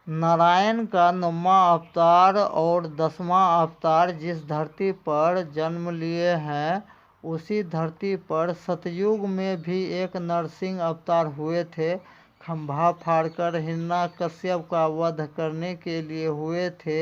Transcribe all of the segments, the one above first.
नारायण का 9वां अवतार और 10वां अवतार जिस धरती पर जन्म लिए हैं, उसी धरती पर सतयुग में भी एक नरसिंह अवतार हुए थे। खंभा फाड़कर हिरण्यकश्यप का वध करने के लिए हुए थे।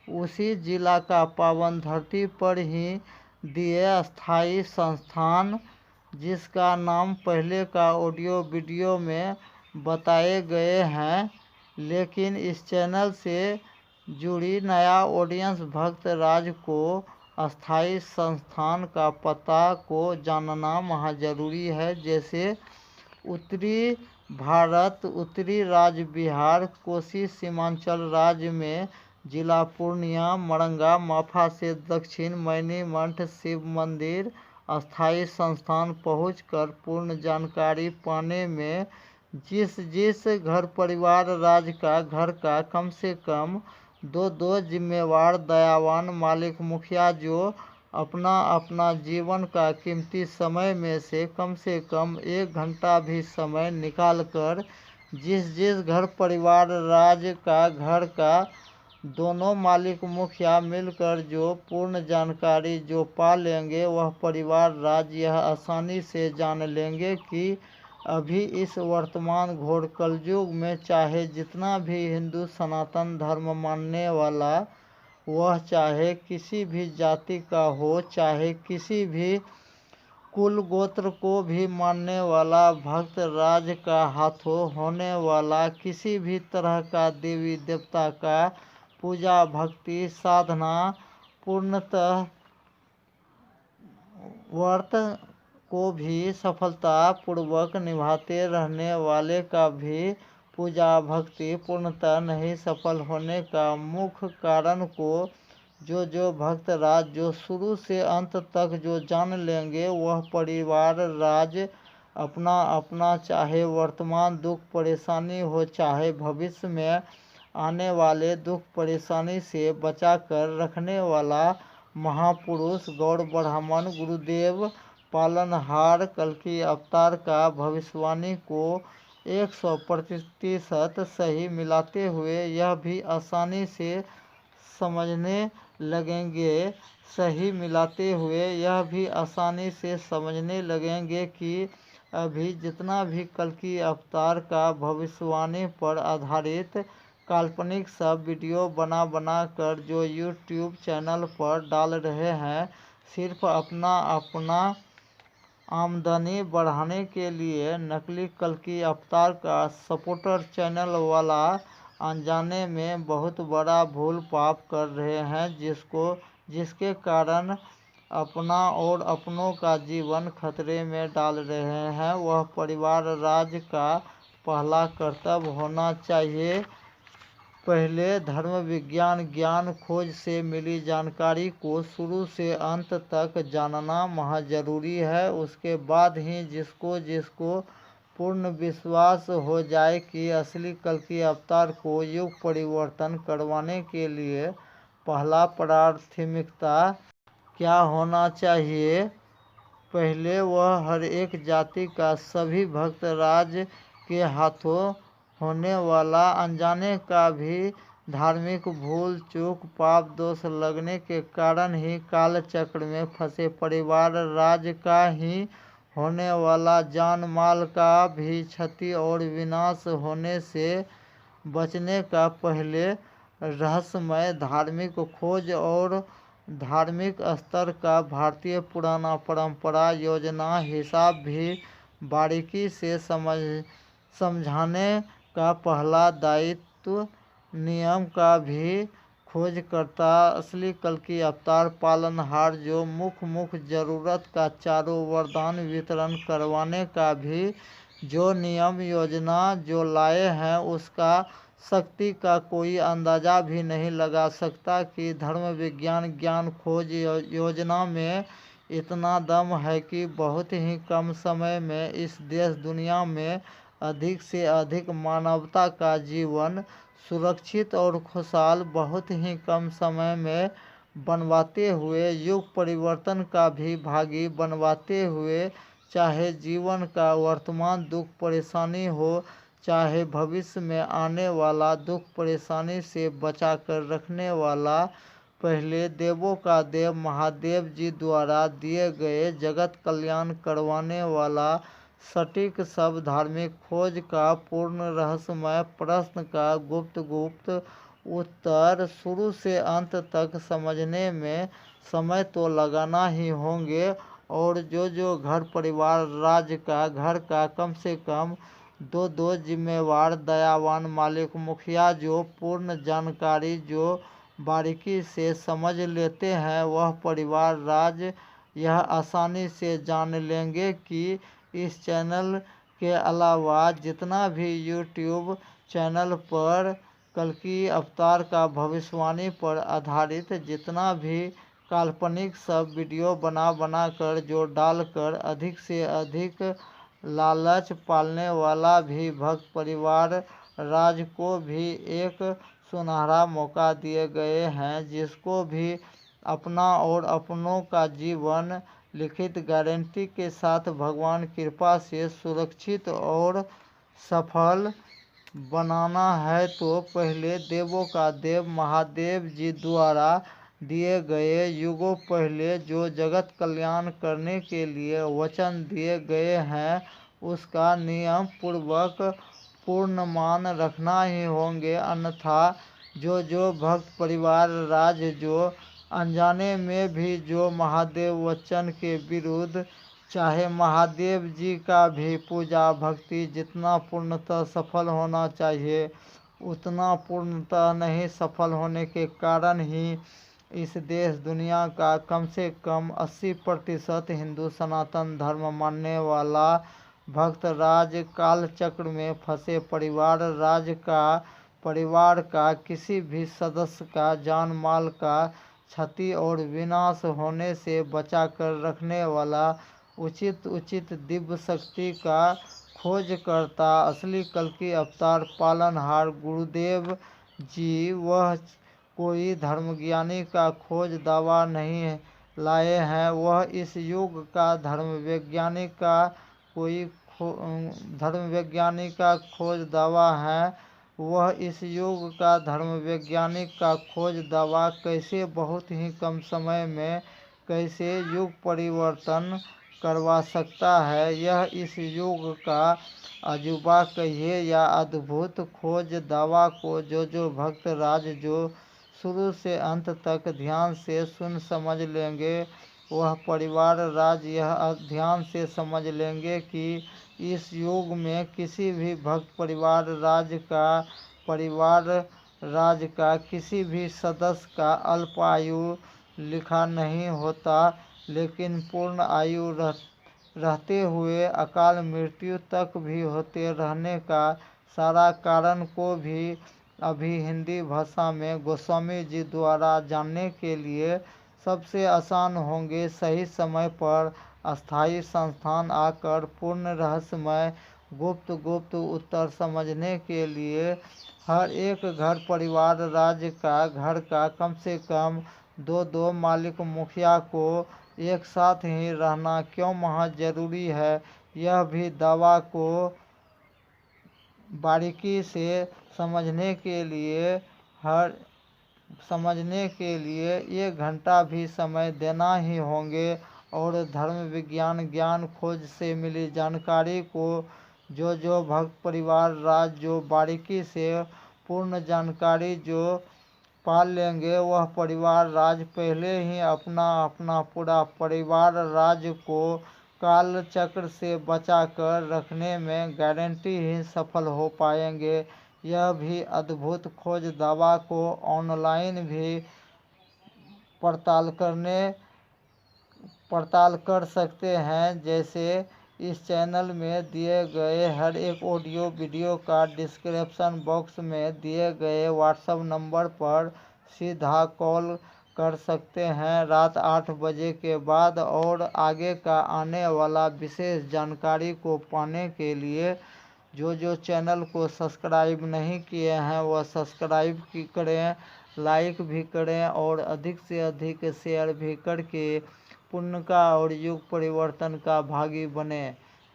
उसी जिला का पावन धरती पर ही दिए स्थायी संस्थान, जिसका नाम पहले का ऑडियो वीडियो में बताए गए हैं। लेकिन इस चैनल से जुड़ी नया ऑडियंस भक्त राज को अस्थाई संस्थान का पता को जानना महाजरूरी है। जैसे उत्तरी भारत, उत्तरी राज्य बिहार, कोसी सीमांचल राज्य में जिला पूर्णिया, मरंगा माफा से दक्षिण मणिमठ शिव मंदिर अस्थाई संस्थान पहुंचकर पूर्ण जानकारी पाने में जिस घर परिवार राज का घर का कम से कम दो जिम्मेवार दयावान मालिक मुखिया जो अपना अपना जीवन का कीमती समय में से कम 1 घंटा भी समय निकाल कर जिस घर परिवार राज का घर का दोनों मालिक मुखिया मिलकर जो पूर्ण जानकारी जो पा लेंगे, वह परिवार राज यह आसानी से जान लेंगे कि अभी इस वर्तमान घोर कलयुग में चाहे जितना भी हिंदू सनातन धर्म मानने वाला, वह चाहे किसी भी जाति का हो, चाहे किसी भी कुल गोत्र को भी मानने वाला भक्त राज का हाथों होने वाला किसी भी तरह का देवी देवता का पूजा भक्ति साधना पूर्णतः व्रत को भी सफलता पूर्वक निभाते रहने वाले का भी पूजा भक्ति पूर्णतः नहीं सफल होने का मुख्य कारण को जो भक्त राज जो शुरू से अंत तक जो जान लेंगे, वह परिवार राज अपना अपना चाहे वर्तमान दुख परेशानी हो, चाहे भविष्य में आने वाले दुख परेशानी से बचा कर रखने वाला महापुरुष गौड़ ब्राह्मण गुरुदेव पालनहार कल्कि अवतार का भविष्यवाणी को 100% सही मिलाते हुए यह भी आसानी से समझने लगेंगे कि अभी जितना भी कल्कि अवतार का भविष्यवाणी पर आधारित काल्पनिक सब वीडियो बना कर जो यूट्यूब चैनल पर डाल रहे हैं, सिर्फ अपना आमदनी बढ़ाने के लिए नकली कल्कि अवतार का सपोर्टर चैनल वाला अनजाने में बहुत बड़ा भूल पाप कर रहे हैं, जिसके कारण अपना और अपनों का जीवन खतरे में डाल रहे हैं। वह परिवार राज का पहला कर्तव्य होना चाहिए पहले धर्म विज्ञान ज्ञान खोज से मिली जानकारी को शुरू से अंत तक जानना महाजरूरी है। उसके बाद ही जिसको पूर्ण विश्वास हो जाए कि असली कल्कि अवतार को युग परिवर्तन करवाने के लिए पहला प्राथमिकता क्या होना चाहिए, पहले वह हर एक जाति का सभी भक्त राज के हाथों होने वाला अनजाने का भी धार्मिक भूल चूक पाप दोष लगने के कारण ही काल चक्र में फंसे परिवार राज का ही होने वाला जान माल का भी क्षति और विनाश होने से बचने का पहले रहस्यमय धार्मिक खोज और धार्मिक स्तर का भारतीय पुराना परंपरा योजना हिसाब भी बारीकी से समझाने का पहला दायित्व नियम का भी खोजकर्ता असली कल्कि अवतार पालनहार जो मुख्य जरूरत का चारों वरदान वितरण करवाने का भी जो नियम योजना जो लाए हैं, उसका शक्ति का कोई अंदाजा भी नहीं लगा सकता कि धर्म विज्ञान ज्ञान खोज योजना में इतना दम है कि बहुत ही कम समय में इस देश दुनिया में अधिक से अधिक मानवता का जीवन सुरक्षित और खुशहाल बहुत ही कम समय में बनवाते हुए युग परिवर्तन का भी भागी बनवाते हुए, चाहे जीवन का वर्तमान दुख परेशानी हो, चाहे भविष्य में आने वाला दुख परेशानी से बचा कर रखने वाला, पहले देवों का देव महादेव जी द्वारा दिए गए जगत कल्याण करवाने वाला सटीक सब धार्मिक खोज का पूर्ण रहस्यमय प्रश्न का गुप्त उत्तर शुरू से अंत तक समझने में समय तो लगाना ही होंगे। और जो घर परिवार राज्य का घर का कम से कम दो जिम्मेवार दयावान मालिक मुखिया जो पूर्ण जानकारी जो बारीकी से समझ लेते हैं, वह परिवार राज्य यह आसानी से जान लेंगे कि इस चैनल के अलावा जितना भी यूट्यूब चैनल पर कल्कि अवतार का भविष्यवाणी पर आधारित जितना भी काल्पनिक सब वीडियो बना कर जो डालकर अधिक से अधिक लालच पालने वाला भी भक्त परिवार राज को भी एक सुनहरा मौका दिए गए हैं, जिसको भी अपना और अपनों का जीवन लिखित गारंटी के साथ भगवान कृपा से सुरक्षित और सफल बनाना है। तो पहले देवों का देव महादेव जी द्वारा दिए गए युगों पहले जो जगत कल्याण करने के लिए वचन दिए गए हैं, उसका नियम पूर्वक पूर्ण मान रखना ही होंगे। अन्यथा जो भक्त परिवार राज जो अनजाने में भी जो महादेव वचन के विरुद्ध, चाहे महादेव जी का भी पूजा भक्ति जितना पूर्णतः सफल होना चाहिए उतना पूर्णतः नहीं सफल होने के कारण ही इस देश दुनिया का कम से कम 80% हिंदू सनातन धर्म मानने वाला भक्त राज काल चक्र में फंसे परिवार का किसी भी सदस्य का जान माल का क्षति और विनाश होने से बचा कर रखने वाला उचित दिव्य शक्ति का खोज करता असली कल्कि अवतार पालनहार गुरुदेव जी, वह कोई धर्मज्ञानी का खोज दावा नहीं लाए हैं, वह इस युग का धर्मवैज्ञानिक का खोज दावा है। वह इस युग का धर्मवैज्ञानिक का खोज दावा कैसे बहुत ही कम समय में कैसे युग परिवर्तन करवा सकता है, यह इस युग का अजूबा कहिए या अद्भुत खोज दावा को जो भक्त राज जो शुरू से अंत तक ध्यान से सुन समझ लेंगे, वह परिवार राज यह ध्यान से समझ लेंगे कि इस युग में किसी भी भक्त परिवार राज का किसी भी सदस्य का अल्प आयु लिखा नहीं होता, लेकिन पूर्ण आयु रहते हुए अकाल मृत्यु तक भी होते रहने का सारा कारण को भी अभी हिंदी भाषा में गोस्वामी जी द्वारा जानने के लिए सबसे आसान होंगे। सही समय पर अस्थायी संस्थान आकर पूर्ण रहस्यमय गुप्त उत्तर समझने के लिए हर एक घर परिवार राज्य का घर का कम से कम दो मालिक मुखिया को एक साथ ही रहना क्यों महा जरूरी है, यह भी दावा को बारीकी से समझने के लिए 1 घंटा भी समय देना ही होंगे। और धर्म विज्ञान ज्ञान खोज से मिली जानकारी को जो भक्त परिवार राज जो बारीकी से पूर्ण जानकारी जो पाल लेंगे, वह परिवार राज पहले ही अपना पूरा परिवार राज को काल चक्र से बचा कर रखने में गारंटी ही सफल हो पाएंगे। यह भी अद्भुत खोज दावा को ऑनलाइन भी पड़ताल कर सकते हैं, जैसे इस चैनल में दिए गए हर एक ऑडियो वीडियो का डिस्क्रिप्शन बॉक्स में दिए गए व्हाट्सएप नंबर पर सीधा कॉल कर सकते हैं रात 8 बजे के बाद। और आगे का आने वाला विशेष जानकारी को पाने के लिए जो चैनल को सब्सक्राइब नहीं किए हैं वह सब्सक्राइब करें, लाइक भी करें और अधिक से अधिक शेयर भी करके पुण्य का और युग परिवर्तन का भागी बने।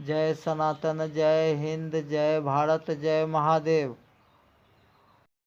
जय सनातन, जय हिंद, जय भारत, जय महादेव।